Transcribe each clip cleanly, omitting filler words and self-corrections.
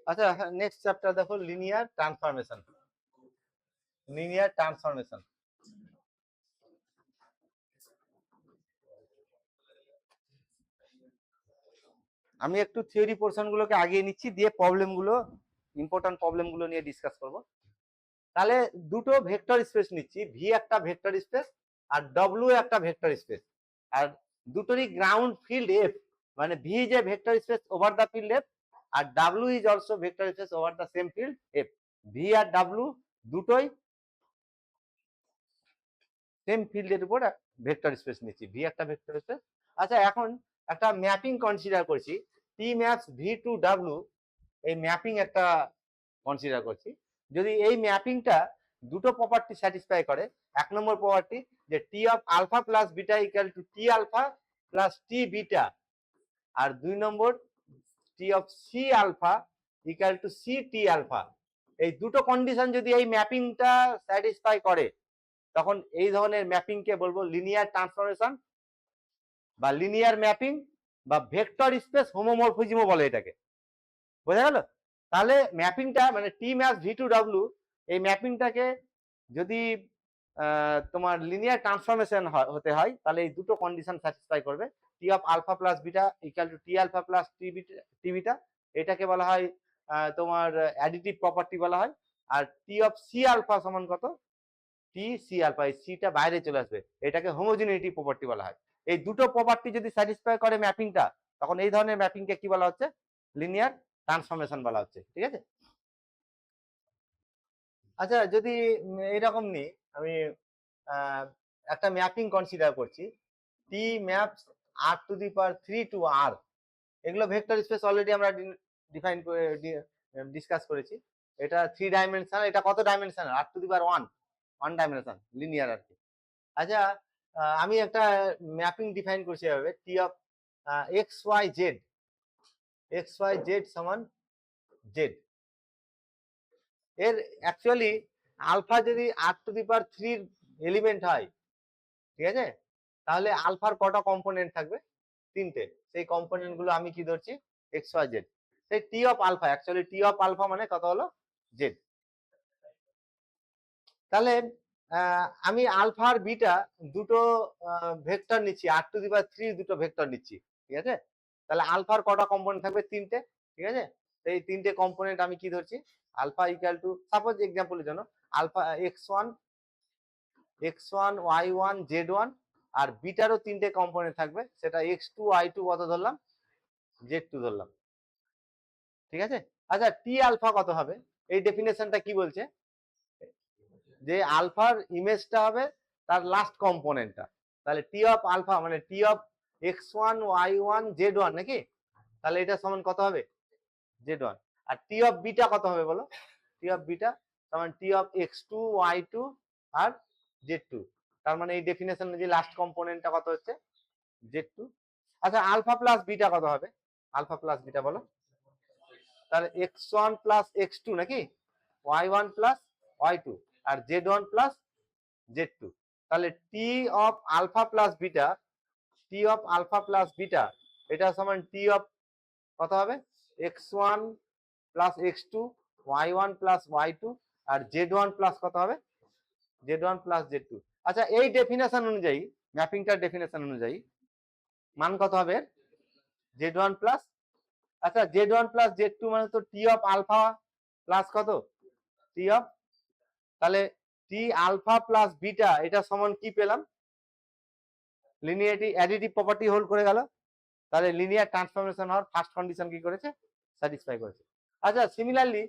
আচ্ছা next chapter দেখো linear transformation. Linear transformation আমি একটু থিওরি পোর্শন গুলোকে আগিয়ে নিচ্ছি, দিয়ে প্রবলেম গুলো, ইম্পর্টেন্ট প্রবলেম গুলো নিয়ে ডিসকাস করব। তাহলে দুটো ভেক্টর স্পেস নিচ্ছি, ভি একটা ভেক্টর স্পেস আর ডব্লিউ একটা ভেক্টর স্পেস, আর দুটোরই গ্রাউন্ড ফিল্ড এফ, মানে V is a vector space over the field F, আর W is also vector space over the same field F. V আর W দুটোই সেম ফিল্ডের উপর ভেক্টর স্পেস নিচ্ছি, ভি একটা ভেক্টর স্পেস। আচ্ছা এখন একটা ম্যাপিং কনসিডার করছি, T maps V to W, এই ম্যাপিং একটা কনসিডার করছি। যদি এই ম্যাপিংটা দুটো প্রপার্টি স্যাটিসফাই করে, এক নম্বর প্রপার্টি যে T of alpha plus beta equal to T alpha plus T beta, আর দুই নম্বর T of C alpha equal to C T alpha, এই দুটো কন্ডিশন যদি এই ম্যাপিংটা স্যাটিসফাই করে, তখন এই ধরনের ম্যাপিংকে বলবো লিনিয়ার ট্রান্সফরমেশন বা লিনিয়ার ম্যাপিং বা ভেক্টর স্পেস হোমোমরফিজমও বলে এটাকে। বোঝা গেল? তাহলে ম্যাপিংটা মানে টি ম্যাপস ভি টু ডাব্লিউ, এই ম্যাপিংটাকে যদি তোমার লিনিয়ার ট্রান্সফরমেশন হতে হয়, তাহলে এই দুটো কন্ডিশন স্যাটিসফাই করবে। T of alpha plus beta equal to T alpha plus T beta, এটাকে বলা হয় তোমার অ্যাডিটিভ প্রপার্টি বলা হয়। আর টি অফ সি আলফা সমান কত? টি সি আলফা, এই সিটা বাইরে চলে আসবে, এটাকে হোমোজিনিটি প্রপার্টি বলা হয়। এই দুটো প্রপার্টি যদি স্যাটিসফাই করে ম্যাপিংটা, তখন এই ধরনের ম্যাপিংকে কি বলা হচ্ছে? লিনিয়ার ট্রান্সফরমেশন বলা হচ্ছে। ঠিক আছে? আচ্ছা যদি এইরকম নিই, আমি একটা ম্যাপিং কনসিডার করছি, T maps R to the power 3 to R, এগুলো ভেক্টর স্পেস অলরেডি আমরা ডিফাইন করে ডিসকাস করেছি। এটা 3 ডাইমেনশনাল, এটা কত dimensional? R to the power 1 dimension, linear আর কি। আচ্ছা আমি একটা ম্যাপিং ডিফাইন করছি এভাবে, T of X Y Z সমান জেড, এর অ্যাকচুয়ালি আলফা যদি R to the power 3 element হয়, ঠিক আছে, তাহলে আলফার কটা কম্পোনেন্ট থাকবে? 3টে। সেই কম্পোনেন্ট গুলো আমি কি ধরছি? X Y Z. সেই T of alpha, actually T of alpha মানে কত হলো? জেড। তাহলে আমি আলফা আর বিটা দুটো ভেক্টর নিচ্ছি, আর টু দি পাওয়ার 3 দুটো ভেক্টর নিচ্ছি, ঠিক আছে। তাহলে আলফার কটা কম্পোনেন্ট থাকবে? 3টে, ঠিক আছে। এই 3টে কম্পোনেন্ট আমি কি ধরছি? আলফা ইকুয়াল টু, সাপোজ এক্সাম্পলের জন্য, আলফা x1 y1 z1, আর বিটারও 3টে কম্পোনেন্ট থাকবে, সেটা x2 y2 কত ধরলাম? z2 ধরলাম, ঠিক আছে। আচ্ছা টি আলফা কত হবে? এই ডেফিনেশনটা কি বলছে? যে আলফার ইমেজটা হবে তার লাস্ট কম্পোনেন্টটা, তাহলে টি অফ আলফা মানে T of x1 y1 z1 নাকি, তাহলে এটা সমান কত হবে? z1। R T of beta কত হবে বলো? টি অফ বিটা সমান T of x2 y2 R z2, তার মানে এই ডেফিনেশন অনুযায়ী লাস্ট কম্পোনেন্টটা কত হচ্ছে? z2। আচ্ছা আলফা প্লাস বিটা কত হবে? আলফা প্লাস বিটা বলো? তাহলে x1 প্লাস x2 নাকি, y1 প্লাস y2 আর z1 প্লাস z2। তাহলে T of alpha plus beta, T of alpha plus beta এটা সমান টি অফ কত হবে? x1 plus x2, y1 plus y2 আর z1 প্লাস কত হবে? z1 plus z2। আচ্ছা এই ডেফিনেশন অনুযায়ী, ম্যাপিংটার ডেফিনেশন অনুযায়ী মান কত হবে? z1 প্লাস, আচ্ছা z1 প্লাস z2 মানে তো টি অফ আলফা প্লাস কত? টি অফ, তাহলে টি আলফা প্লাস বিটা এটা সমান কি পেলাম? লিনিয়ারিটি অ্যাডিটিভ প্রপার্টি হোল্ড করে গেল, তাহলে লিনিয়ার ট্রান্সফরমেশন হওয়ার ফার্স্ট কন্ডিশন কি করেছে? স্যাটিসফাই করেছে। আচ্ছা সিমিলারলি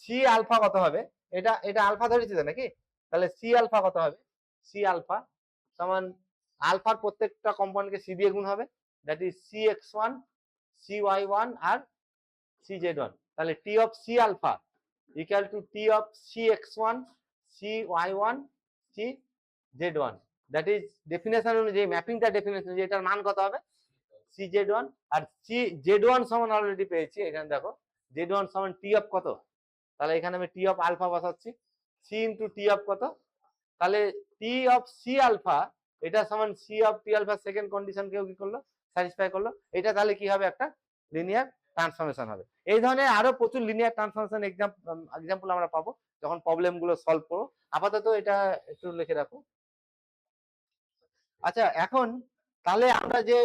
সি আলফা কত হবে? এটা এটা আলফা ধরেছি তো নাকি, তাহলে সি আলফা কত হবে? সি আলফা সমান আলফার প্রত্যেকটা কম্পোনেন্টকে সি দিয়ে গুণ হবে, that is C X one, C Y one আর সি জেড ওয়ান। তাহলে T of C alpha equal to T of C X one, C Y one, C Z one, that is definition অনুযায়ী, ম্যাপিংটা definition অনুযায়ী এটার মান কত হবে? C Z one. আর সি জেড ওয়ান সমান অলরেডি পেয়েছি, এখানে দেখো জেড ওয়ান সমান টি অফ কত, তাহলে এখানে আমি টি অফ আলফা বসাচ্ছি, সি ইন্টু টি অফ কত, তাহলে টি অফ সি আলফা এটা সমান C of T alpha, second condition কেউ কি করলো? স্যাটিসফাই করলো। এটা তাহলে কি হবে? একটা লিনিয়ার ট্রান্সফরমেশন হবে। এই ধরনের আরো প্রচুর লিনিয়ার ট্রান্সফরমেশন এক্সাম্পল আমরা পাবো যখন প্রবলেম গুলো সলভ করবো। আপাতত এটা একটু লিখে রাখো। আচ্ছা, এখন তাহলে আমরা যে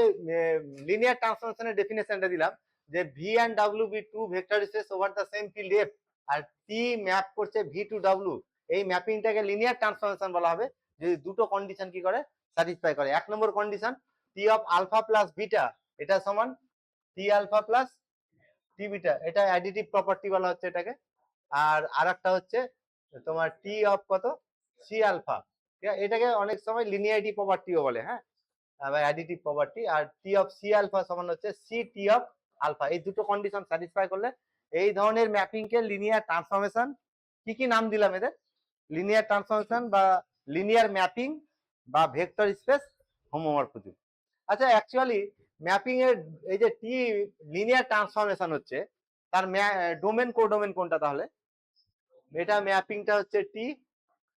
লিনিয়ার ট্রান্সফরমেশনের ডেফিনেশনটা দিলাম যে V and W be two vector space over the same field F, আর টি ম্যাপ করছে ভি টু ডাব্লিউ, এই ম্যাপিংটাকে লিনিয়ার ট্রান্সফরমেশন বলা হবে যদি দুটো কন্ডিশন কি করে, স্যাটিসফাই করে। এক নম্বর condition T of alpha plus beta এটা সমান T alpha plus T beta, এটা অ্যাডিটিভ প্রপার্টি বলা হচ্ছে এটাকে। আর আরেকটা হচ্ছে তোমার টি অফ কত সি আলফা, এটাকে অনেক সময় লিনিয়ারিটি প্রপার্টিও বলে, হ্যাঁ, অ্যাডিটিভ প্রপার্টি। আর টি অফ সি আলফা সমান হচ্ছে সি টি অফ আলফা। এই দুটো কন্ডিশন স্যাটিসফাই করলে এই ধরনের ম্যাপিং কে লিনিয়ার ট্রান্সফরমেশন, কি নাম দিলাম এদের, লিনিয়ার ট্রান্সফরমেশন বা লিনিয়ার ম্যাপিং বা ভেক্টর স্পেস হোমোমরফিজম। আচ্ছা, অ্যাকচুয়ালি ম্যাপিং এর এই যে টি লিনিয়ার ট্রান্সফরমেশন হচ্ছে তার ডোমেন কোডোমেন কোনটা, তাহলে এটা ম্যাপিংটা হচ্ছে টি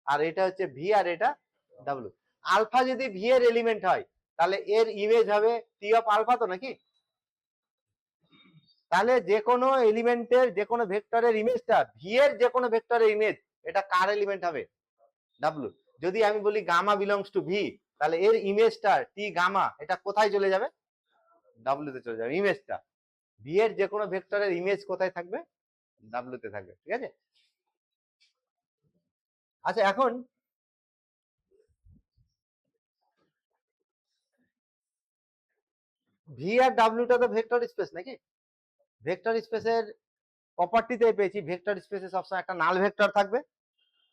আর এটা হচ্ছে ভি আর এটা ডাব্লিউ। আলফা যদি ভি এর এলিমেন্ট হয় তাহলে এর ইমেজ হবে টি অফ আলফা, তো নাকি? তাহলে যে কোনো এলিমেন্টের যে কোনো ভেক্টরের ইমেজটা ভি এর যে কোনো ভেক্টরের ইমেজ এটা কার এলিমেন্ট হবে? ডাব্লিউ। যদি আমি বলি গামা বিলংস টু ভি, তাহলে এর ইমেজটা টি গামা এটা কোথায় চলে যাবে? ডাব্লিউ তে চলে যাবে ইমেজটা। ভি এর যে কোনো ভেক্টরের ইমেজ কোথায় থাকবে? ডাব্লিউ তে থাকবে, ঠিক আছে? আচ্ছা, এখন ভি আর ডাব্লিউটা তো ভেক্টর স্পেস নাকি? ভেক্টর স্পেসের প্রপার্টিতে পেয়েছি ভেক্টর স্পেসে সবসময় একটা নাল ভেক্টর থাকবে,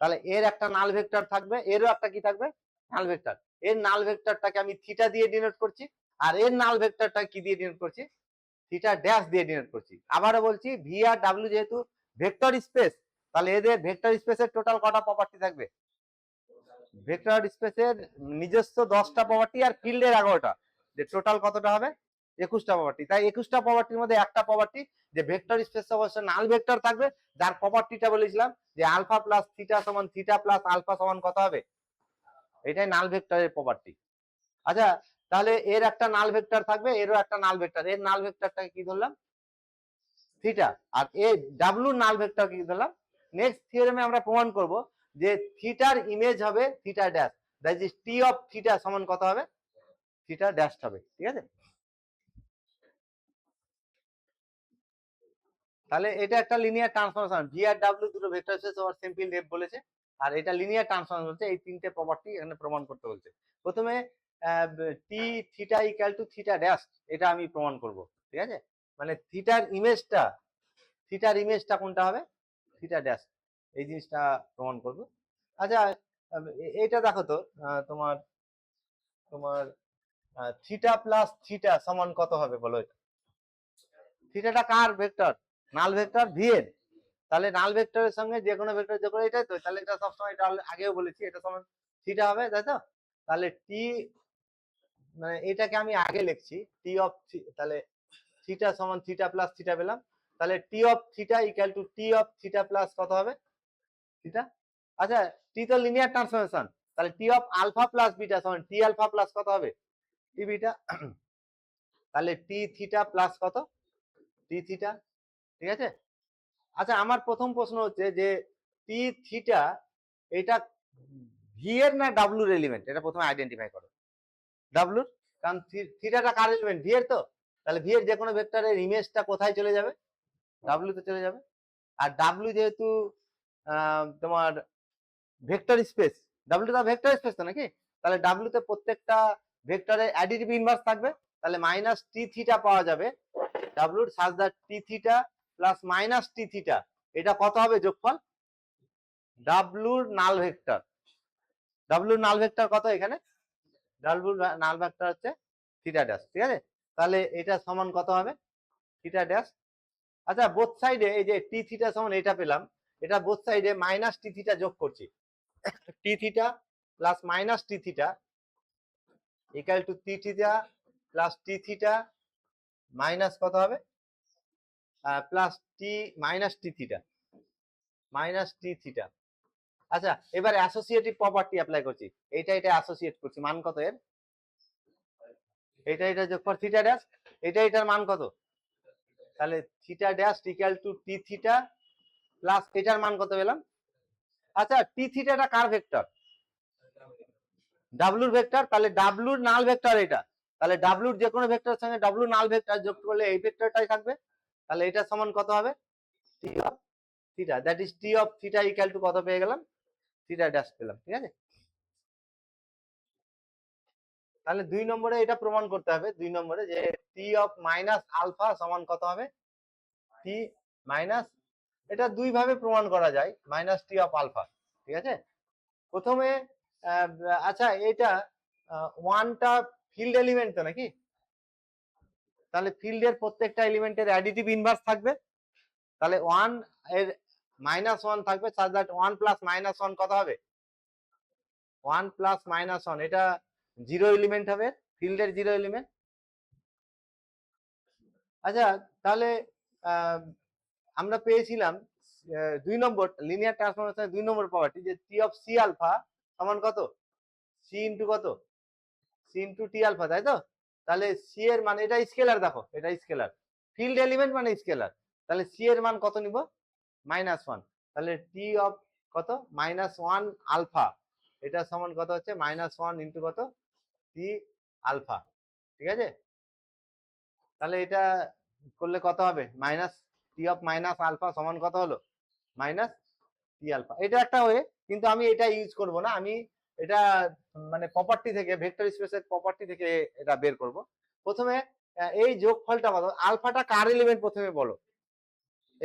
তাহলে এর একটা নাল ভেক্টর থাকবে, এরও একটা কি থাকবে? নাল ভেক্টর। এর নাল ভেক্টরটাকে আমি থিটা দিয়ে ডিনোট করছি, আর এর নাল ভেক্টরটা কি দিয়ে ডিনোট করছি? থিটা ড্যাশ দিয়ে ডিনোট করছি। আবারও বলছি ভি আর ডাব্লিউ যেহেতু ভেক্টর স্পেস, তাহলে এদের ভেক্টর স্পেসের টোটাল কটা প্রপার্টি থাকবে? ভেক্টর স্পেসের নিজস্ব 10টা প্রপার্টি আর ফিল্ডের 11টা, যে টোটাল কতটা হবে? 21টা প্রপার্টি। তাই 21টা প্রপার্টির মধ্যে একটা প্রপার্টি যে ভেক্টর স্পেস অবশ্যই নাল ভেক্টর থাকবে, যার প্রপার্টিটা বলেছিলাম যে আলফা প্লাস থিটা সমান থিটা প্লাস আলফা সমান কত হবে, এটাই নাল ভেক্টরের প্রপার্টি। আচ্ছা, তাহলে এর একটা নাল ভেক্টর থাকবে, এরও একটা নাল ভেক্টর, এর নাল ভেক্টরটাকে কি ধরলাম? থিটা। আর এ ডাব্লিউ নাল ভেক্টর কি ধরলাম? নেক্সট থিওরেমে আমরা প্রমাণ করব যে থিটার ইমেজ হবে theta dash, that is T of theta সমান কত হবে? থিটা ড্যাশ হবে, ঠিক আছে? তাহলে এটা একটা লিনিয়ার ট্রান্সফরমেশন, ভি আর ডাব্লিউ দুটো vector space over simple F বলেছে, আর এটা লিনিয়ার ট্রান্সফরমেশন হচ্ছে, এই তিনটে প্রপার্টি এখানে প্রমাণ করতে বলছে। প্রথমে T theta equal to theta dash, এটা আমি প্রমাণ করব, ঠিক আছে? মানে থিটার ইমেজটা কোনটা হবে? থিটা ড্যাশ, এই জিনিসটা প্রমাণ করব। আচ্ছা, এটা দেখো তো, তোমার তোমার থিটা প্লাস থিটা সমান কত হবে বলো? এটা থিটাটা কার ভেক্টর? নাল ভেক্টর ভি এর। তাহলে নাল ভেক্টরের সঙ্গে যে কোনো ভেক্টর যোগ করে, এটাই তো, তাহলে এটা সবসময়, এটা আগেও বলেছি, এটা সমান থিটা হবে, তাই তো? তাহলে টি মানে এটাকে আমি আগে লিখছি টি অফ, তাহলে থিটা সমান থিটা প্লাস থিটা পেলাম, তাহলে T of theta equal to T of theta plus কত হবে? থিটা। আচ্ছা, টি তো লিনিয়ার ট্রান্সফরমেশন, তাহলে T of alpha plus beta সমান টি আলফা প্লাস কত হবে? T beta. তাহলে টি থিটা প্লাস কত? টি থিটা, ঠিক আছে? আচ্ছা, আমার প্রথম প্রশ্ন হচ্ছে যে টি থিটা এটা ভি এর না ডাব্লুর এলিমেন্ট, এটা প্রথমে আইডেন্টিফাই করো। ডাব্লুর, কারণ থিটাটা কার এলিমেন্ট? ভি এর তো। তাহলে ভি এর যে কোনো ভেক্টরের ইমেজটা কোথায় চলে যাবে? ডাব্লু তে চলে যাবে। আর ডাব্লু যেহেতু তোমার ভেক্টর স্পেস, ডাব্লু টা ভেক্টর স্পেস তো নাকি? তাহলে ডাব্লু তে প্রত্যেকটা ভেক্টরের অ্যাডিটিভ ইনভার্স থাকবে, তাহলে মাইনাস টি থিটা পাওয়া যাবে ডাব্লুর, such that T theta plus minus T theta, এটা কত হবে যোগফল? ডাব্লুর নাল ভেক্টর। ডাব্লুর নাল ভেক্টর কত এখানে? ডাব্লুর নাল ভেক্টর হচ্ছে থিটা ড্যাশ, ঠিক আছে? তাহলে এটা সমান কত হবে? Theta dash. আচ্ছা, বোথ সাইডে এই যে টি থিটা সমান এটা পেলাম, এটা বোথ সাইডে মাইনাস টি থিটা যোগ করছি, T theta plus minus T theta equal to T theta plus T theta minus কত হবে? Plus T minus T theta, minus T theta. আচ্ছা, এবার অ্যাসোসিয়েটিভ প্রপার্টি অ্যাপ্লাই করছি, এটা অ্যাসোসিয়েট করছি, মান কত এর? এটা যোগফল থিটা ড্যাশ, এটার মান কত? তাহলে theta dash equal to T theta plus এটার মান কত পেলাম? আচ্ছা টি থিটাটা কার ভেক্টর? ডাব্লুর ভেক্টর। তাহলে ডাব্লুর নাল ভেক্টর এটা। তাহলে ডাব্লুর যে কোনো ভেক্টরের সঙ্গে ডাব্লু নাল ভেক্টর যোগ করলে এই ভেক্টরটাই থাকবে। তাহলে এটা সমান কত হবে? T of theta, that is T of theta equal to কত পেয়ে গেলাম? থিটা ড্যাশ পেলাম। ঠিক আছে, তাহলে 2 নম্বরে এটা প্রমাণ করতে হবে। 2 নম্বরে যে টি অফ মাইনাস আলফা সমান কত হবে? টি মাইনাস, এটা দুই ভাবে প্রমাণ করা যায়, মাইনাস টি অফ আলফা। ঠিক আছে, প্রথমে আচ্ছা এটা ওয়ানটা ফিল্ড এলিমেন্ট তো নাকি? তাহলে ফিল্ডের প্রত্যেকটা এলিমেন্টের অ্যাডিটিভ ইনভার্স থাকবে। তাহলে 1 এর -1 থাকবে, such that 1 প্লাস -1 কত হবে? 1 প্লাস -1, এটা জিরো এলিমেন্ট হবে, ফিল্ডের জিরো এলিমেন্ট। আচ্ছা তাহলে আমরা পেয়েছিলাম 2 নম্বর লিনিয়ার ট্রান্সফরমেশনের 2 নম্বর প্রপার্টি যে টি অফ সি আলফা সমান কত? সি ইন্টু কত? সি ইন্টু টি আলফা, তাই তো? তাহলে সি এর মান, এটা স্কেলার, দেখো এটা স্কেলার, ফিল্ড এলিমেন্ট মানে স্কেলার। তাহলে সি এর মান কত নিব? -1। তাহলে টি অফ কত? -1 আলফা, এটা সমান কত হচ্ছে? -1 ইন্টু কত? T alpha. ঠিক আছে, তাহলে এটা করলে কত হবে? Minus T of minus alpha সমান কত হলো? Minus T alpha. এটা একটা ওয়ে, কিন্তু আমি এটা ইউজ করব না, আমি এটা মানে প্রপার্টি থেকে, ভেক্টর স্পেসের প্রপার্টি থেকে এটা বের করব। প্রথমে এই যোগফলটা কত? আলফাটা কার এলিমেন্ট প্রথমে বলো?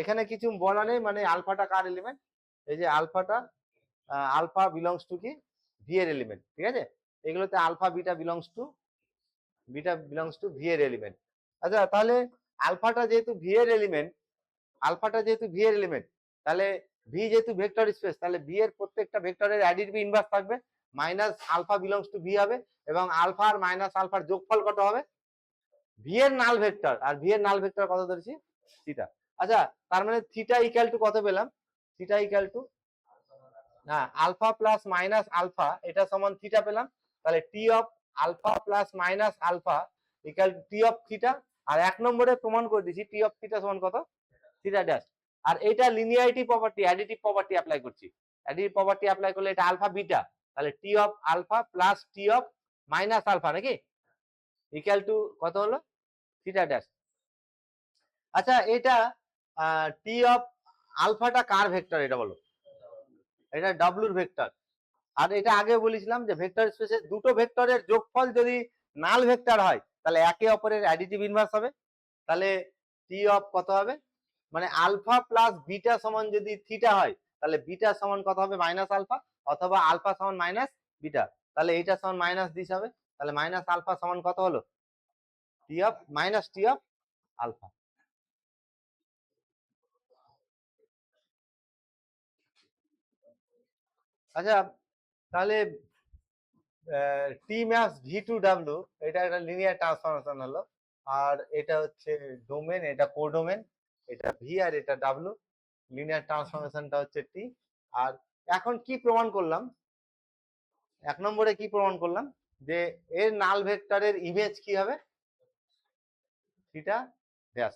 এখানে কিছু বলা নেই, মানে আলফাটা কার এলিমেন্ট? এই যে আলফাটা, আলফা বিলংস টু কি? ভি এর এলিমেন্ট। ঠিক আছে, এগুলোতে alpha beta belongs to V এর এলিমেন্ট। আচ্ছা তাহলে আলফাটা যেহেতু ভি এর এলিমেন্ট, তাহলে ভি যেহেতু ভেক্টর স্পেস, তাহলে ভি এর প্রত্যেকটা ভেক্টরের অ্যাডিটিভ ইনভার্স থাকবে, minus alpha belongs to V হবে, এবং আলফা আর মাইনাস আলফার যোগফল কত হবে? ভি এর নাল ভেক্টর, আর ভি এর নাল ভেক্টর কত ধরেছি? থিটা। আচ্ছা তার মানে থিটা ইকুয়াল টু কত পেলাম? Theta equal to alpha plus minus alpha, এটা সমান থিটা পেলাম। তাহলে T of alpha plus minus alpha equal to T of theta. আর 1 নম্বরে প্রমাণ করে দিয়েছি টি অফ থিটা সমান কত? Theta dash. আর এটা linearity property, additive property apply করছি। অ্যাডিটিভ প্রপার্টি অ্যাপ্লাই করলে এটা আলফা বিটা, তাহলে T of alpha plus T of minus alpha নাকি ইকুয়াল টু কত হলো? Theta dash. আচ্ছা এটা টি অফ আলফাটা কার ভেক্টর এটা বলো? এটা ডাব্লুর ভেক্টর। আর এটা আগে বলেছিলাম যে ভেক্টর স্পেসে দুটো ভেক্টরের যোগফল যদি নাল ভেক্টর হয় তাহলে একে অপরের অ্যাডিটিভ ইনভার্স হবে। তাহলে টি অফ কত হবে? মানে আলফা প্লাস বিটা সমান যদি থিটা হয়, তাহলে বিটা সমান কত হবে? মাইনাস আলফা, অথবা আলফা সমান মাইনাস বিটা। তাহলে এইটা সমান মাইনাস দিস হবে, তাহলে মাইনাস আলফা সমান কত হলো? T of minus T of alpha. আচ্ছা তাহলে T maps V to W, এটা একটা লিনিয়ার ট্রান্সফরমেশন হলো। আর এটা হচ্ছে ডোমেন, এটা কোডোমেন, এটা ভি আর এটা ডাব্লু। লিনিয়ার ট্রান্সফরমেশনটা হচ্ছে টি। আর এখন কি প্রমাণ করলাম? 1 নম্বরে কি প্রমাণ করলাম? যে এর নাল ভেক্টরের ইমেজ কি হবে? Theta dash.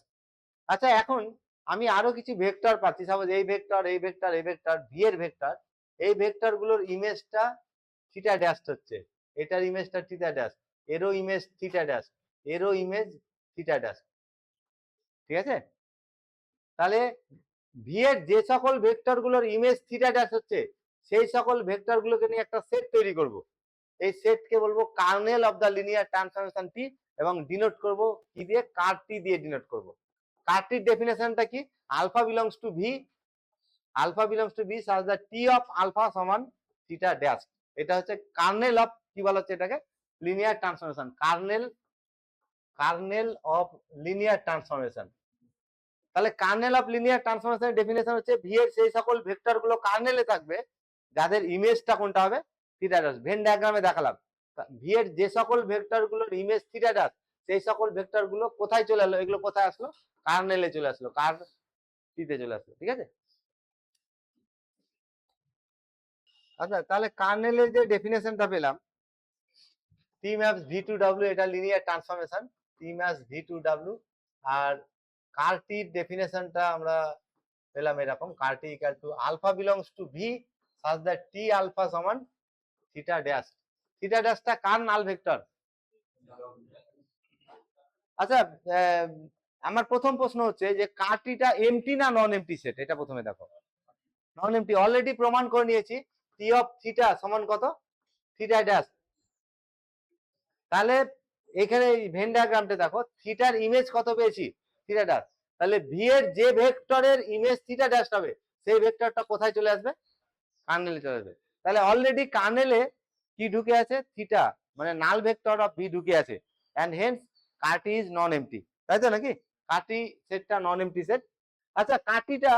আচ্ছা এখন আমি আরো কিছু ভেক্টর পাচ্ছি, সাপোজ এই ভেক্টর, এই ভেক্টর, এই ভেক্টর, ভি এর ভেক্টর, এই ভেক্টর গুলোর ইমেজটা থিটা ড্যাশ হচ্ছে, এটার ইমেজটা থিটা ড্যাশ, এরও ইমেজ থিটা ড্যাশ, এরও ইমেজ থিটা ড্যাশ। ঠিক আছে, তাহলে ভি এর যে সকল ভেক্টর গুলোর ইমেজ থিটা ড্যাশ হচ্ছে, সেই সকল ভেক্টর গুলোকে নিয়ে একটা সেট তৈরি করব। এই সেটকে বলবো kernel of the linear transformation T, এবং ডিনোট করব কি দিয়ে? কার টি দিয়ে ডিনোট করব। কার টির ডেফিনেশনটা কি? Alpha belongs to V, such that T of alpha সমান থিটা ড্যাশ। এটা হচ্ছে কার্নেল অফ, কি বলা হচ্ছে এটাকে? Linear transformation, kernel of linear transformation. তাহলে কার্নেল অফ লিনিয়ার ট্রান্সফরমেশনের ডেফিনেশন হচ্ছে ভি এর সেই সকল ভেক্টর গুলো কার্নেলে থাকবে যাদের ইমেজটা কোনটা হবে? Theta dash. ভেন ডায়াগ্রামে দেখালাম ভি এর যে সকল ভেক্টর গুলোর ইমেজ থিটা ড্যাশ, সেই সকল ভেক্টর গুলো কোথায় চলে এলো? এগুলো কোথায় আসলো? কার্নেলে চলে আসলো, কার টিতে চলে আসলো। ঠিক আছে, আচ্ছা তাহলে কার্নেলের যে ডেফিনেশনটা পেলাম, T maps V to W, এটা linear transformation, T maps V to W. আর কার্টির ডেফিনেশনটা আমরা পেলাম এরকম, ker T equal to alpha belongs to V such that T alpha সমান থিটা ড্যাশ। থিটা ড্যাশটা কার নাল ভেক্টর? আচ্ছা, আমার প্রথম প্রশ্ন হচ্ছে যে কার্টিটা এমটি না নন এমটি সেট, এটা প্রথমে দেখো। নন এমটি অলরেডি প্রমাণ করে নিয়েছি, টি অফ থিটা সমান কত? Theta dash. তাহলে এখানে ভেন ডায়াগ্রামটা দেখো, থিটার ইমেজ কত পেয়েছি? Theta dash. তাহলে ভি এর যে ভেক্টরের ইমেজ থিটা ড্যাশ হবে সেই ভেক্টরটা কোথায় চলে আসবে? কার্নেলে চলে আসবে। তাহলে অলরেডি কার্নেলে কি ঢুকে আছে? থিটা, মানে নাল ভেক্টর অফ ভি ঢুকে আছে, and hence ker T is non empty, তাই তো নাকি? কার্টি সেটটা নন এমটি সেট। আচ্ছা, কার্টিটা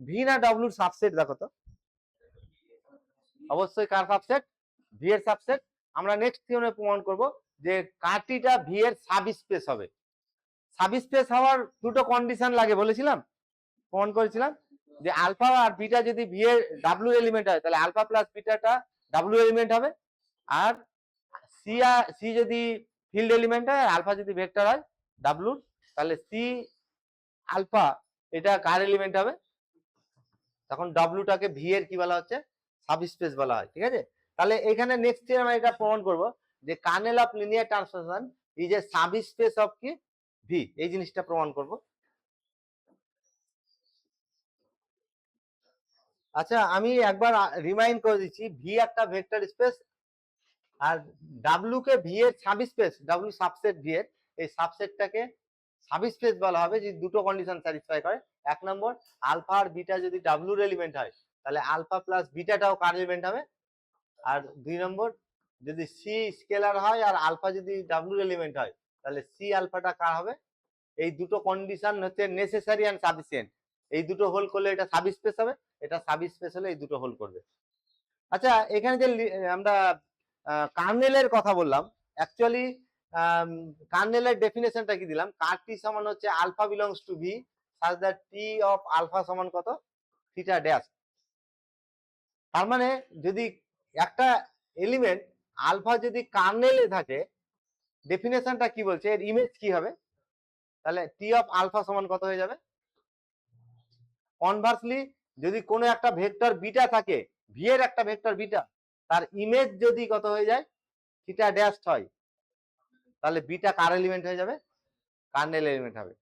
ভি না ডব্লিউর সাবসেট দেখো তো? অবশ্যই কার সাবসেট? ভি এর সাবসেট। আমরা নেক্সট থিওরেমে প্রমাণ করব যে কার্টিটা ভি এর সাবস্পেস হবে। সাবস্পেস হওয়ার দুটো কন্ডিশন লাগে বলেছিলাম, প্রমাণ করেছিলাম যে আলফা আর বিটা যদি ভি এর ডাব্লিউ এলিমেন্ট হয় তাহলে আলফা প্লাস বিটাটা ডাব্লিউ এলিমেন্ট হবে, আর সি যদি ফিল্ড এলিমেন্ট হয়, আলফা যদি ভেক্টর হয় ডাব্লিউ, তাহলে সি আলফা এটা কার এলিমেন্ট হবে? তখন ডাব্লিউটাকে ভি এর কি বলা হচ্ছে? সাবস্পেস বলা হয়, ঠিক আছে? তাহলে এখানে নেক্সট থিওরেমে আমরা এটা প্রমাণ করব যে kernel of linear transformation is a subspace of কি? ভি, এই জিনিসটা প্রমাণ করব। আচ্ছা, আমি একবার রিমাইন্ড করে দিচ্ছি, ভি একটা ভেক্টর স্পেস, আর ডাব্লিউ কে ভি এর সাবস্পেস, ডাব্লিউ সাবসেট ভি এর, এই সাবসেটটাকে সাবস্পেস বলা হবে যদি দুটো কন্ডিশন স্যাটিসফাই করে। এক নম্বর, আলফা আর বিটা যদি ডাব্লিউর এলিমেন্ট হয় তাহলে আলফা প্লাস বিটাটাও কার এলিমেন্ট হবে, আর দুই নম্বর, যদি সি স্কেলার হয় আর আলফা যদি ডাব্লিউর এলিমেন্ট হয় তাহলে সি আলফাটা কার হবে? এই দুটো কন্ডিশন হচ্ছে নেসেসারি এন্ড সাফিসিয়েন্ট, এই দুটো হোল করলে এটা সাবস্পেস হবে, এটা সাবস্পেস হলে এই দুটো হোল করবে। আচ্ছা, এখানে যে আমরা কার্নেলের কথা বললাম, অ্যাকচুয়ালি কার্নেলের ডেফিনেশনটা কি দিলাম? কার্টি সমান হচ্ছে alpha belongs to V such that T of alpha সমান কত? Theta dash. তার মানে যদি একটা এলিমেন্ট আলফা যদি কার্নেলে থাকে, ডেফিনেশনটা কি বলছে? এর ইমেজ কি হবে? তাহলে টি অফ আলফা সমান কত হয়ে যাবে? কনভার্সলি, যদি কোনো একটা ভেক্টর বিটা থাকে, ভি এর একটা ভেক্টর বিটা, তার ইমেজ যদি কত হয়ে যায়? থিটা ড্যাশ হয়, তাহলে বিটা কার এলিমেন্ট হয়ে যাবে? কার্নেল এলিমেন্ট হবে।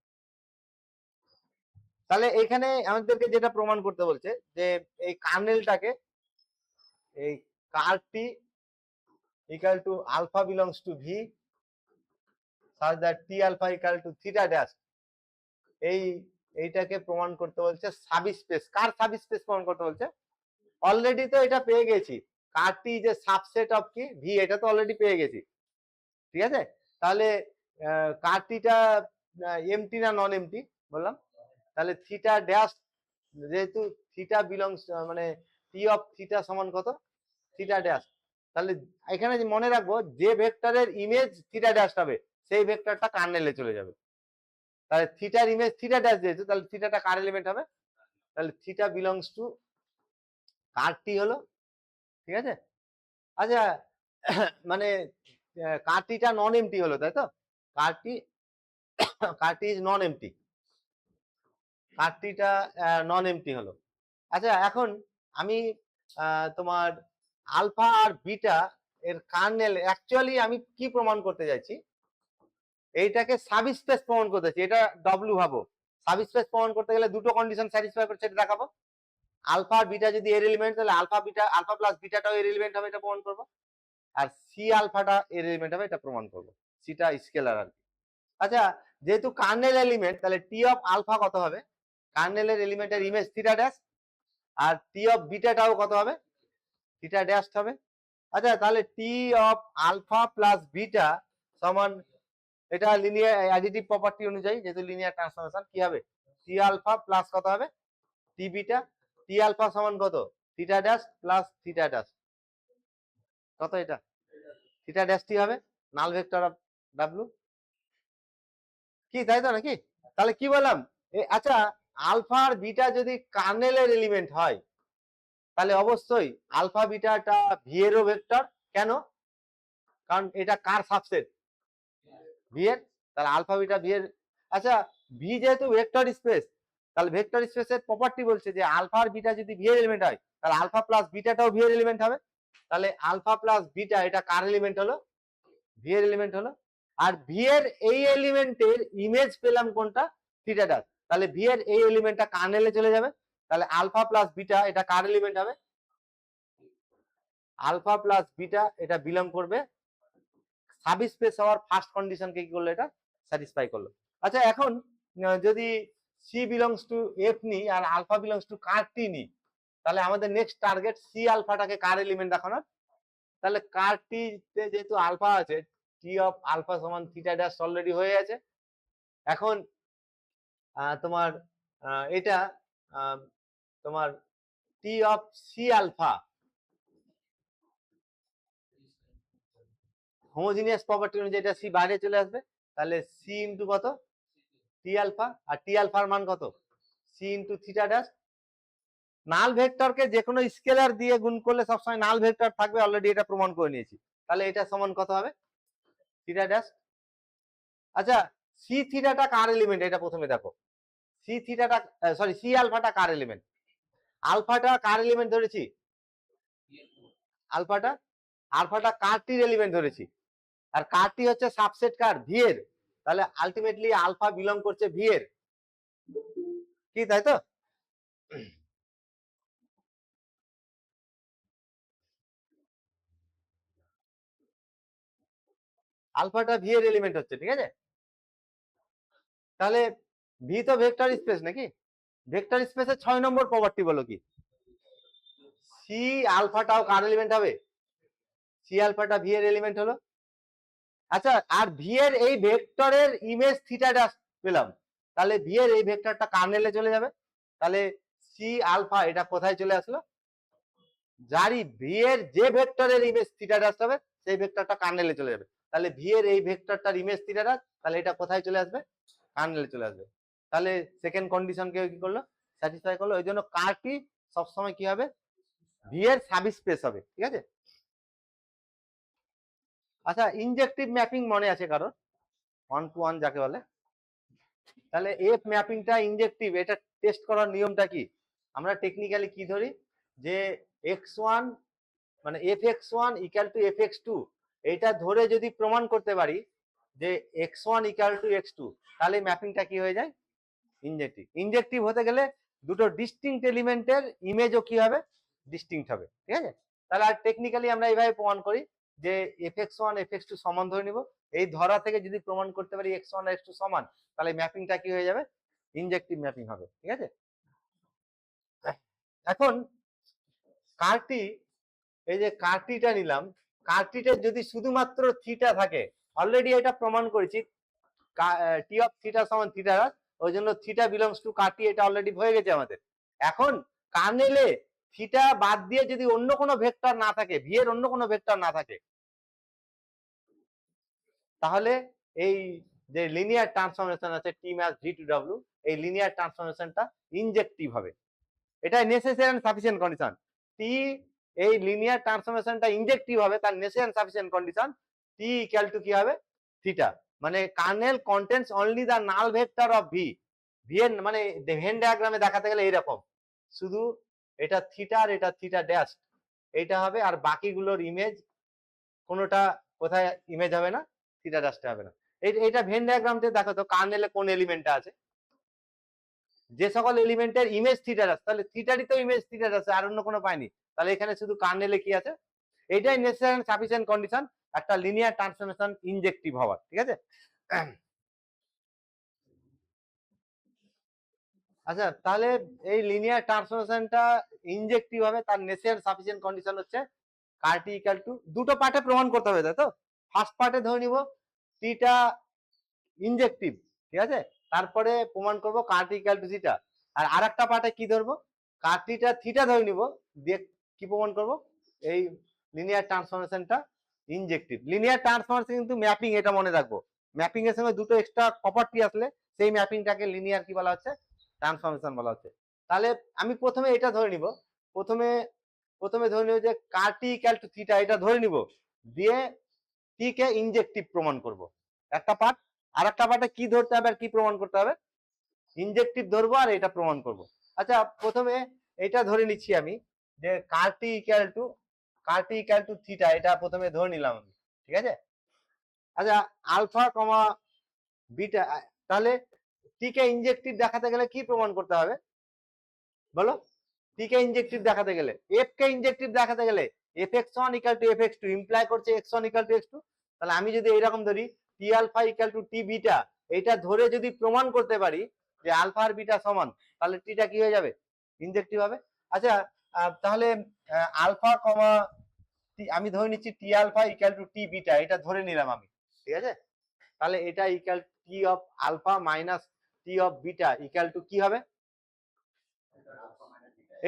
তাহলে এখানে আমাদেরকে যেটা প্রমাণ করতে বলছে যে এই কার্নেলটাকে, এই ker T equal to alpha belongs to V such that T alpha equal to theta dash, এইটাকে প্রমাণ করতে বলছে সাবস্পেস। কার সাবস্পেস প্রমাণ করতে বলছে? অলরেডি তো এটা পেয়ে গেছি, কার্টি যে সাবসেট অফ কি? ভি, এটা তো অলরেডি পেয়ে গেছি, ঠিক আছে? তাহলে কার্টিটা এমটি না নন এমটি বললাম? তাহলে থিটা ড্যাশ, যেহেতু থিটা বিলংস মানে টি অফ থিটা সমান কত? Theta dash. তাহলে এখানে মনে রাখবো যে ভেক্টরের ইমেজ থিটা ড্যাশ হবে সেই ভেক্টরটা কার্নেলে চলে যাবে। তাহলে থিটার ইমেজ থিটা ড্যাশ যেহেতু, তাহলে থিটাটা কার এলিমেন্ট হবে? তাহলে থিটা বিলংস টু কার্টি হলো, ঠিক আছে? আচ্ছা, মানে কার্টিটা নন এমটি হলো, তাই তো? Ker T ker T is non empty, কার্টিটা নন এমটি হলো। আচ্ছা, এখন আমি তোমার আলফা আর বিটা এর কার্নেল, অ্যাকচুয়ালি আমি কি প্রমাণ করতে যাচ্ছি? এইটাকে সাবস্পেস প্রমাণ করতে চাই, এটা ডব্লিউ ভাবো। সাবস্পেস প্রমাণ করতে গেলে দুটো কন্ডিশন স্যাটিসফাই করছে, সেটা দেখাবো। আলফা আর বিটা যদি এর এলিমেন্ট, তাহলে আলফা বিটা, আলফা প্লাস বিটাটাও এর এলিমেন্ট হবে, এটা প্রমাণ করবো। আর সি আলফাটা এর এলিমেন্ট হবে, এটা প্রমাণ করবো। সিটা স্কেলার আর কি। আচ্ছা, যেহেতু কার্নেল এলিমেন্ট, তাহলে টি অফ আলফা কত হবে? কার্নেলের এলিমেন্টের ইমেজ থিটা ড্যাশ, আর টি অফ বিটাটাও কত হবে? থিটা ড্যাশ হবে। আচ্ছা, তাহলে T of alpha plus beta সমান, এটা লিনিয়ার অ্যাডিটিভ প্রপার্টি অনুযায়ী যেহেতু লিনিয়ার ট্রান্সফরমেশন, কি হবে? টি আলফা প্লাস কত হবে? T beta. টি আলফা সমান কত? Theta dash plus theta dash, কত এটা? থিটা ড্যাশ টি হবে নাল ভেক্টর অফ ডাব্লিউ, কি তাই তো নাকি? তাহলে কি বললাম? আচ্ছা, আলফা আর বিটা যদি কার্নেলের এলিমেন্ট হয় তাহলে অবশ্যই আলফা বিটাটা ভি এরও ভেক্টর। কেন? কারণ এটা কার সাবসেট? ভি এর। তাহলে আলফা বিটা ভি এর। আচ্ছা, ভি যেহেতু ভেক্টর স্পেস, তাহলে ভেক্টর স্পেসের প্রপার্টি বলছে যে আলফা আর বিটা যদি ভি এর এলিমেন্ট হয়, তাহলে আলফা প্লাস বিটাটাও ভি এর এলিমেন্ট হবে। তাহলে আলফা প্লাস বিটা এটা কার এলিমেন্ট হলো? ভি এর এলিমেন্ট হলো। আর ভি এর এই এলিমেন্টের ইমেজ পেলাম কোনটা? Theta dash. তাহলে ভি এর এই এলিমেন্টটা কার্নেলে চলে যাবে। তাহলে আলফা প্লাস বিটা এটা কার এলিমেন্ট হবে? আলফা প্লাস বিটা এটা বিলং করবে সাবস্পেস হওয়ার ফার্স্ট কন্ডিশনকে কি করলো? এটা স্যাটিসফাই করলো। আচ্ছা, এখন যদি সি বিলংস টু এফ নি আর alpha belongs to ker T নি, তাহলে আমাদের নেক্সট টার্গেট সি আলফাটাকে কার এলিমেন্ট দেখানোর। তাহলে কার টি তে যেহেতু আলফা আছে, টি অফ আলফা সমান থিটা ড্যাশ অলরেডি হয়ে আছে। এখন তোমার এটা তোমার T of C alpha homogeneous property অনুযায়ী এটা সি বাইরে চলে আসবে। তাহলে সি ইন্টু কত? T alpha. আর টি আলফার মান কত? C into theta dash. Null ভেক্টরকে যে কোনো স্কেলার দিয়ে গুণ করলে সবসময় নাল ভেক্টর থাকবে, অলরেডি এটা প্রমাণ করে নিয়েছি। তাহলে এটা সমান কত হবে? Theta dash. আচ্ছা, সি থিটাটা কার এলিমেন্ট এটা প্রথমে দেখো। সি থিটাটা সরি সি আলফাটা কার এলিমেন্ট? আলফাটা কার এলিমেন্ট ধরেছি? আলফাটা কার টির এলিমেন্ট ধরেছি। আর কার টি হচ্ছে সাবসেট কার? ভি এর। তাহলে আলটিমেটলি আলফা বিলং করছে ভি এর, কি তাই তো? আলফাটা ভি এর এলিমেন্ট হচ্ছে, ঠিক আছে? তাহলে ভি তো ভেক্টর স্পেস নাকি? ভেক্টর স্পেসের 6 নম্বর প্রপার্টি বলো কি? সি আলফাটাও কার এলিমেন্ট হবে? সি আলফাটা ভি এর এলিমেন্ট হলো। আচ্ছা, আর ভি এর এই ভেক্টরের ইমেজ থিটা ড্যাশ পেলাম। তাহলে ভি এর এই ভেক্টরটা কার্নেলে চলে যাবে। তাহলে সি আলফা এটা কোথায় চলে আসলো? যারই ভি এর যে ভেক্টরের ইমেজ থিটা ড্যাশ হবে সেই ভেক্টরটা কার্নেলে চলে যাবে। তাহলে ভি এর এই ভেক্টরটার ইমেজ থিটা ড্যাশ, তাহলে এটা কোথায় চলে আসবে? কার্নেলে চলে আসবে। তাহলে সেকেন্ড কন্ডিশনকে কি করলো? স্যাটিসফাই করলো। ওই জন্য কারটি সবসময় কি হবে? ভি এর সাবস্পেস হবে, ঠিক আছে? আচ্ছা, ইনজেক্টিভ ম্যাপিং মনে আছে কারোর? 1 to 1 যাকে বলে। তাহলে এফ ম্যাপিংটা ইনজেক্টিভ, এটা টেস্ট করার নিয়মটা কি? আমরা টেকনিক্যালি কি ধরি যে x1 মানে fx1 ইকুয়াল টু fx2, এটা ধরে যদি প্রমাণ করতে পারি যে x1 ইকুয়াল টু x2, তাহলে ম্যাপিংটা কি হয়ে যায়? ইনজেক্টিভ। ইনজেক্টিভ হতে গেলে দুটো ডিস্টিংক্ট এলিমেন্টের ইমেজও কি হবে? ডিস্টিংক্ট হবে, ঠিক আছে? তাহলে আর টেকনিক্যালি আমরা এইভাবে প্রমাণ করি যে fx1 fx2 সমান ধরে নিব। এই ধরা থেকে যদি প্রমাণ করতে পারি x1 আর x2 সমান, তাহলে ম্যাপিংটা কি হয়ে যাবে? ইনজেক্টিভ ম্যাপিং হবে, ঠিক আছে? এখন কারটি, এই যে কারটিটা নিলাম, কারটিতে যদি শুধুমাত্র থিটা থাকে, অলরেডি এটা প্রমাণ করেছি টি অফ থিটা সমান থিটা, ওই জন্য থিটা বিলংস টু কারটি, এটা অলরেডি হয়ে গেছে আমাদের। এখন কার্নেলে থিটা বাদ দিয়ে যদি অন্য কোনো ভেক্টর না থাকে, ভি এর অন্য কোনো ভেক্টর না থাকে, তাহলে এই যে লিনিয়ার ট্রান্সফরমেশন আছে T maps V to W, এই লিনিয়ার ট্রান্সফরমেশনটা ইনজেক্টিভ হবে। এটা necessary and sufficient condition. T এই লিনিয়ার ট্রান্সফরমেশনটা ইনজেক্টিভ হবে, তার necessary and sufficient condition T equal to কি হবে? থিটা। মানে kernel contains only the null vector of V. V এর মানে ভেন ডায়াগ্রামে দেখাতে গেলে এইরকম, শুধু এটা থিটা আর এটা থিটা ড্যাশ এইটা হবে, আর বাকিগুলোর ইমেজ কোনোটা কোথায় ইমেজ হবে না? থিটা ড্যাশটা হবে না। এইটা ভেন ডায়াগ্রামতে দেখো তো কার্নেলে কোন এলিমেন্টটা আছে। যে সকল এলিমেন্টের ইমেজ থিটা আছে, তাহলে থিটারই তো ইমেজ থিটা আছে, আর অন্য কোনো পাইনি। তাহলে এখানে শুধু কার্নেলে কি আছে? এটাই নেসেসারি এন্ড সাফিসিয়েন্ট কন্ডিশন একটা লিনিয়ার ট্রান্সফরমেশন ইনজেক্টিভ হওয়ার, ঠিক আছে? আচ্ছা, তাহলে এই লিনিয়ার ট্রান্সফরমেশনটা ইনজেক্টিভ হবে, তার নেসেসারি সাফিসিয়েন্ট কন্ডিশন হচ্ছে কারটি ইকুয়াল টু, দুটো পার্টে প্রমাণ করতে হবে, তাই তো? ফার্স্ট পার্টে ধরে নিব থিটা ইনজেক্টিভ, ঠিক আছে? তারপরে প্রমাণ করব কারটি ইকুয়াল টু থিটা। আর আরেকটা পার্টে কি ধরবো? কারটিটা থিটা ধরে নিব, দিয়ে কি প্রমাণ করব? এই লিনিয়ার ট্রান্সফরমেশনটা ইনজেক্টিভ। লিনিয়ার ট্রান্সফরমেশন কিন্তু ম্যাপিং, এটা মনে রাখবো। ম্যাপিং এর সঙ্গে দুটো এক্সট্রা প্রপার্টি আসলে সেই ম্যাপিংটাকে লিনিয়ার কি বলা হচ্ছে? ট্রান্সফরমেশন বলা হচ্ছে। তাহলে আমি প্রথমে এটা ধরে নিব, প্রথমে প্রথমে ধরে নিব যে কারটি ইকুয়াল টু থিটা, এটা ধরে নিব, দিয়ে টি কে ইনজেক্টিভ প্রমাণ করব, একটা পার্ট। আর একটা পার্টে কি ধরতে হবে আর কি প্রমাণ করতে হবে? ইনজেক্টিভ ধরবো আর এটা প্রমাণ করব। আচ্ছা প্রথমে এটা ধরে নিচ্ছি আমি যে কার্টি ইকুয়াল টু থিটা, এটা প্রথমে ধরে নিলাম আমি, ঠিক আছে। আচ্ছা আলফা কমা বিটা, তাহলে টি কে ইনজেক্টিভ দেখাতে গেলে কি প্রমাণ করতে হবে বলো? টি কে ইনজেক্টিভ দেখাতে গেলে, এফ কে ইনজেক্টিভ দেখাতে গেলে F X one equal to F X two imply করছে X one equal to X two. তাহলে আমি যদি এইরকম ধরি T alpha equal to T beta, এটা ধরে যদি প্রমাণ করতে পারি যে আলফা আর বিটা সমান, তাহলে টিটা কি হয়ে যাবে? ইনজেক্টিভ হবে। আচ্ছা তাহলে আলফা কমা আমি ধরে নিচ্ছি T alpha equal to T beta, এটা ধরে নিলাম আমি, ঠিক আছে। তাহলে এটা equal T of alpha minus T of beta equal to কি হবে?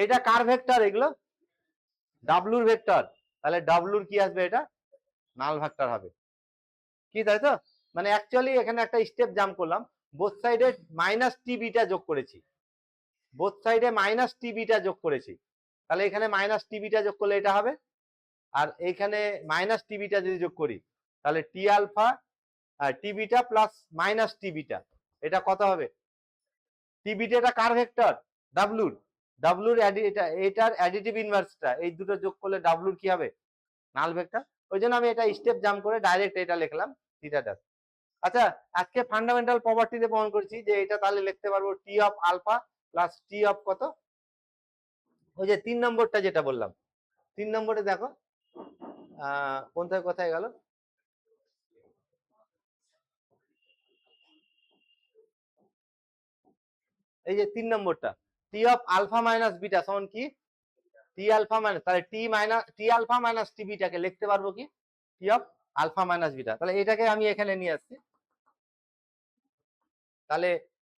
এটা কার ভেক্টর? এগুলো ডাব্লুর ভেক্টর। তাহলে ডাব্লুর কি আসবে? এটা নাল ভেক্টর হবে, কি তাই তো? মানে অ্যাকচুয়ালি এখানে একটা স্টেপ জাম্প করলাম, বোথ সাইডে মাইনাস টি বিটা যোগ করেছি, বোথ সাইডে মাইনাস টি বিটা যোগ করেছি। তাহলে এখানে মাইনাস টি বিটা যোগ করলে এটা হবে, আর এইখানে মাইনাস টি বিটা যদি যোগ করি তাহলে T alpha T beta plus minus T beta, এটা কত হবে? টি বিটা এটা কার ভেক্টর? ডাব্লুর। ডাব্লুর এটার অ্যাডিটিভ ইনভার্সটা, এই দুটো যোগ করলে ডাব্লুর কি হবে? নাল ভেক্টর। ওই জন্য আমি এটা স্টেপ জাম্প করে ডাইরেক্ট এটা লিখলাম থিটা ড্যাশ। আচ্ছা আজকে ফান্ডামেন্টাল প্রপার্টিতে প্রমাণ করছি যে এটা তাহলে লিখতে পারবো T of alpha plus T of কত, ওই যে 3 নম্বরটা যেটা বললাম। 3 নম্বরে দেখো কোথায় কোথায় গেল, এই যে 3 নম্বরটা, টি অফ আলফা মাইনাস বিটা সমান কি? টি আলফা মাইনাস, তাহলে টি আলফা মাইনাস টি বিটাকে লিখতে পারবো কি? টি অফ আলফা মাইনাস বিটা। তাহলে এটাকে আমি এখানে নিয়ে আসছি, তাহলে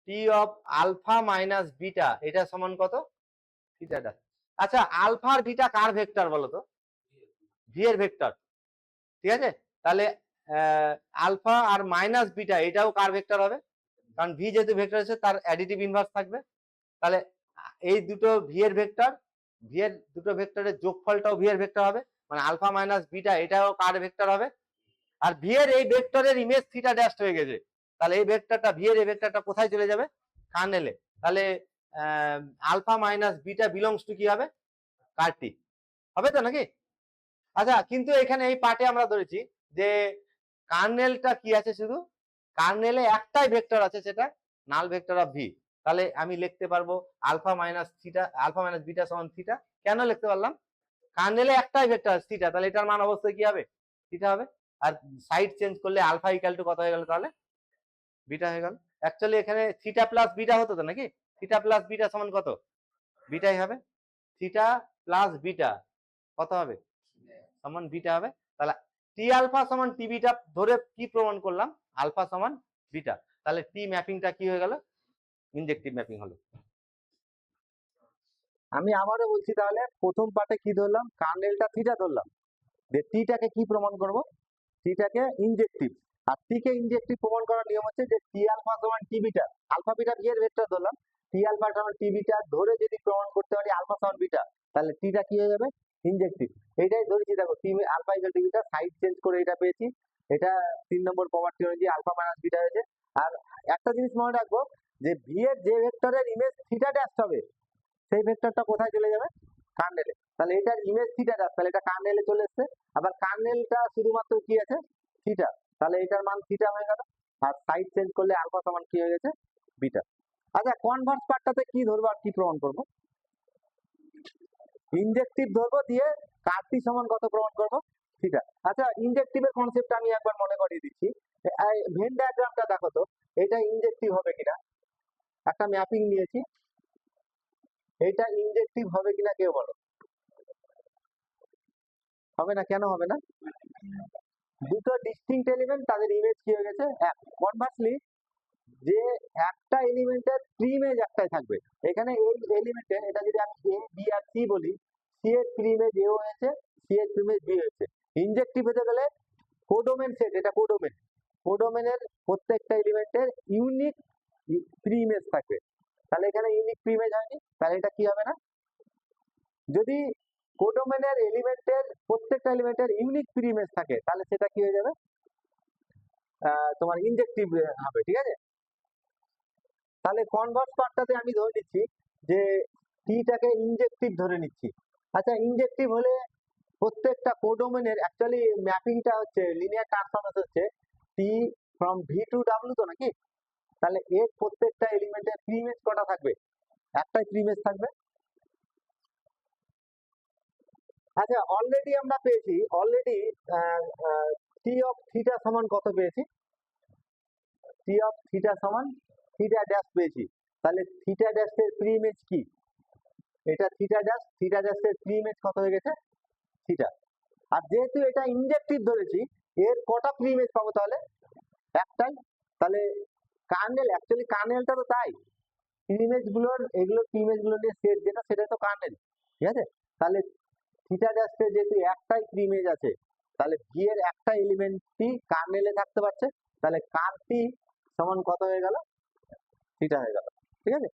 T of alpha minus beta এটা সমান কত? থিটাটা। আচ্ছা আলফা আর বিটা কার ভেক্টর বলো তো? ভি এর ভেক্টর, ঠিক আছে। তাহলে আলফা আর মাইনাস বিটা এটাও কার ভেক্টর হবে? কারণ ভি যেহেতু ভেক্টর আছে তার অ্যাডিটিভ ইনভার্স থাকবে। তাহলে এই দুটো ভি এর ভেক্টর, ভি এর দুটো ভেক্টরের যোগফলটাও ভি এর ভেক্টর হবে, মানে আলফা মাইনাস বিটা এটাও কার ভেক্টর হবে? আর ভি এর এই ভেক্টরের ইমেজ থিটা ড্যাশ হয়ে গেছে, তাহলে এই ভেক্টরটা ভি এর এই ভেক্টরটা কোথায় চলে যাবে? কার্নেলে। তাহলে alpha minus beta belongs to কি হবে? কার্টি হবে তো নাকি? আচ্ছা কিন্তু এখানে এই পার্টে আমরা ধরেছি যে কার্নেলটা কি আছে, শুধু কার্নেলে একটাই ভেক্টর আছে, সেটা নাল ভেক্টর অফ ভি। তাহলে আমি লিখতে পারবো alpha minus theta, alpha minus beta সমান থিটা। কেন লিখতে পারলাম? কার্নেলে একটাই ভেক্টর থিটা, তাহলে এটার মান অবশ্যই কি হবে? থিটা হবে। আর সাইড চেঞ্জ করলে আলফা ইকুয়াল টু কত হয়ে গেল? তাহলে বিটা হয়ে গেল। অ্যাকচুয়ালি এখানে থিটা প্লাস বিটা হতো তো নাকি? থিটা প্লাস বিটা সমান কত? বিটাই হবে। থিটা প্লাস বিটা কত হবে? সমান বিটা হবে। তাহলে টি আলফা সমান টি বিটা ধরে কি প্রমাণ করলাম? আলফা সমান বিটা। তাহলে টি ম্যাপিংটা কি হয়ে গেল? ইনজেক্টিভ ম্যাপিং হলো। আমি আবারও বলছি, তাহলে প্রথম পার্টে কি ধরলাম? কার্নেলটা থিটা ধরলাম, যে টিটাকে কি প্রমাণ করব? টিটাকে ইনজেক্টিভ। আর টি কে ইনজেক্টিভ প্রমাণ করার নিয়ম হচ্ছে যে টি আলফা সমান টি বিটা, আলফা বিটা ভি এর ভেক্টর ধরলাম, টি আলফা সমান টি বিটা ধরে যদি প্রমাণ করতে পারি আলফা সমান বিটা, তাহলে টিটা কি হয়ে যাবে? ইনজেক্টিভ। এইটাই ধরেছি, দেখো T alpha equal to beta, side change করে এটা পেয়েছি, এটা 3 নম্বর প্রপার্টি অনুযায়ী আলফা মাইনাস বিটা হয়েছে। আর একটা জিনিস মনে রাখবো যে ভি এর যে ভেক্টরের ইমেজ থিটা ড্যাশ হবে, সেই ভেক্টরটা কোথায় চলে যাবে? কার্নেলে। তাহলে এটার ইমেজ থিটা ড্যাশ, তাহলে এটা কার্নেলে চলে এসছে। আবার কার্নেলটা শুধুমাত্র কি আছে? থিটা, তাহলে এটার মান থিটা হয়ে গেল। আর সাইড চেঞ্জ করলে আলফা সমান কি হয়ে গেছে? বিটা। আচ্ছা কনভার্স পার্টটাতে কি ধরবো আর কি প্রমাণ করবো? ইনজেক্টিভ ধরবো, দিয়ে কার্টি সমান কত প্রমাণ করবো? থিটা। আচ্ছা ইনজেক্টিভের কনসেপ্ট আমি একবার মনে করিয়ে দিচ্ছি। ভেন ডায়াগ্রামটা দেখো তো, এটা ইনজেক্টিভ হবে কিনা। একটা ম্যাপিং নিয়েছি, এটা ইনজেক্টিভ হবে কিনা কেউ বলো? হবে না, কেন হবে না? দুটো ডিস্টিংক্ট এলিমেন্ট, তাদের ইমেজ কি হয়ে গেছে? এক। কনভার্সলি যে একটা এলিমেন্টের প্রি ইমেজ একটাই থাকবে, এখানে এই এলিমেন্টের, এটা যদি আমি এ বি আর সি বলি, সি এর প্রি ইমেজ এ হয়েছে, সি এর প্রি ইমেজ বি হয়েছে। ইনজেক্টিভ হতে গেলে কোডোমেন সেট, এটা কোডোমেন, কোডোমেনের প্রত্যেকটা এলিমেন্টের ইউনিক প্রি ইমেজ থাকবে। তাহলে এখানে ইউনিক প্রি ইমেজ হয়নি, তাহলে এটা কি হবে না? যদি কোডোমেনের এলিমেন্টের প্রত্যেকটা এলিমেন্টের ইউনিক প্রি ইমেজ থাকে, তাহলে সেটা কি হয়ে যাবে? তোমার ইনজেক্টিভ হবে, ঠিক আছে। তাহলে কনভার্স পার্টটাতে আমি ধরে নিচ্ছি যে টিটাকে ইনজেক্টিভ ধরে নিচ্ছি। আচ্ছা, ইনজেক্টিভ হলে প্রত্যেকটা কোডোমেনের অ্যাকচুয়ালি ম্যাপিংটা হচ্ছে লিনিয়ার ট্রান্সফরমেশন হচ্ছে টি ফ্রম ভি টু ডাব্লিউ, তো নাকি? তাহলে এর প্রত্যেকটা এলিমেন্টের প্রিমেজ কটা থাকবে? একটাই প্রিমেজ থাকবে। আচ্ছা, অলরেডি আমরা পেয়েছি, অলরেডি টি অফ থিটা সমান কত পেয়েছি? টি অফ থিটা সমান থিটা ড্যাশ পেয়েছি। তাহলে থিটা ড্যাশের প্রিমেজ কি? এটা থিটা ড্যাশের প্রিমেজ কত হয়ে গেছে? থিটা। আর যেহেতু এটা ইনজেক্টিভ ধরেছি, এর কটা প্রিমেজ পাবো তাহলে? একটাই। তাহলে কার্নেল, অ্যাকচুয়ালি কার্নেলটা তো তাই, প্রিমেজ গুলোর, এগুলো প্রিমেজ গুলো নিয়ে সেট যেটা, সেটা তো কার্নেল, ঠিক আছে? তাহলে থিটা ড্যাশে যেহেতু একটাই প্রিমেজ আছে, তাহলে ভি এর একটা এলিমেন্টই কার্নেলে থাকতে পারছে, তাহলে কার টি সমান কত হয়ে গেল? থিটা হয়ে গেল, ঠিক আছে?